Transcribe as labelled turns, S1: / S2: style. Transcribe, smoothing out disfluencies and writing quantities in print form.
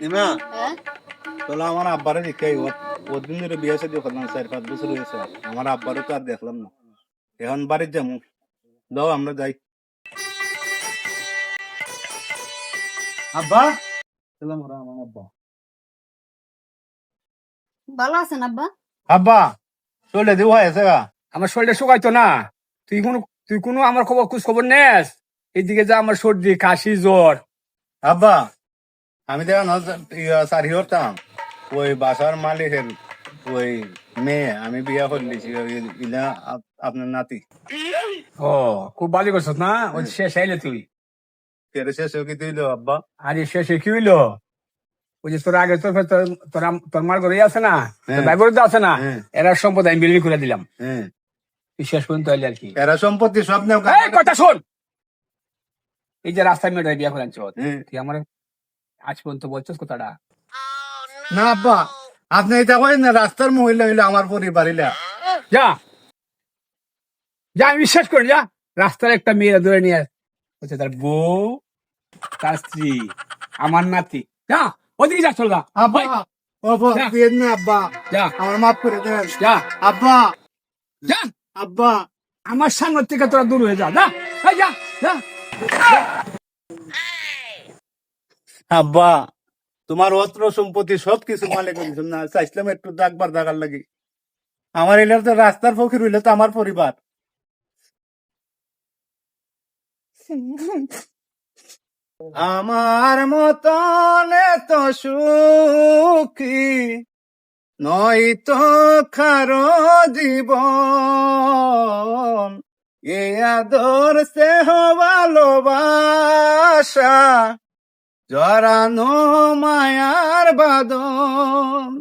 S1: নিমা
S2: হ্যাঁ
S1: তোলা আমার আব্বারে দেখাই ওদিন ধরে বিয়ে সাথে করলাম 4-5 বছর হয়েছে আমার আব্বারও তো আর দেখলাম না এখন বাড়ির যাবো দাও আমরা যাই আব্বা চলাম ওরা আমার আব্বা
S2: ভালো আছেন আব্বা?
S1: আব্বা চলে দিব হয়েছে গা
S3: আমার শরীরটা শুকাইতো না। তুই কোনো আমার খোঁজ খবর নেস? এইদিকে যা আমার সর্দি কাশি জ্বর।
S1: আব্বা আমি দেখেন চারি হতাম ওই বাসার মালিকের ওই মেয়ে আমি বিয়া করে দিয়েছি ইলা আপনার নাতি
S3: ও, খুব ভালো করছ না? ওই শেষ আইলে তুই।
S1: তেরে শেষ কি তুই আব্বা
S3: আরে শেষে কি হইলো? ওই যে তোর আগে তোর মার ঘরে আছে না, তোর ভাই বোন আছে না,
S1: হ্যাঁ।
S3: এরা সম্পদ আমি বিলি করে দিলাম।
S1: হ্যাঁ
S3: তুই শেষ পর্যন্ত আইলে আর কি।
S1: এরা সম্পত্তি সব নেও
S3: এই কথা শোন, এই যে রাস্তায় মেয়েটা বিয়া করে আনছ,
S1: হ্যাঁ।
S3: তুই আমার আজ পর্যন্ত বলছিস কথাটা?
S1: না আব্বা আপনি এটা করেন না রাস্তার মহিলা হইলে আমার পরিবার হইলা
S3: যা যা, আমি বিশ্বাস করি, যা। রাস্তার একটা মেয়েরা ধরে নিয়ে হচ্ছে তার বউ, তার স্ত্রী, আমার নাতি। যা ওদিকে যা, চল যা।
S1: আব্বা ও
S3: যা।
S1: বিয়ের না আব্বা
S3: যা
S1: আমার মাফ করে দেন
S3: যা
S1: আব্বা
S3: যা,
S1: আব্বা
S3: আমার সামনে থেকে তোরা দূর হয়ে যা। যা এই যা যা।
S1: আব্বা তোমার অস্ত্র সম্পত্তি সবকিছু মালিক দিয়েছেন না চাইছিলাম একটু দাগবার দাগার লাগি আমার এলার তো রাস্তার ফকির হইলে তো আমার পরিবার আমার মতন এত সুখী নয় তো খারো জীবন এ আদর স্নেহ ভালোবাসা জরানো মায়ার বাদন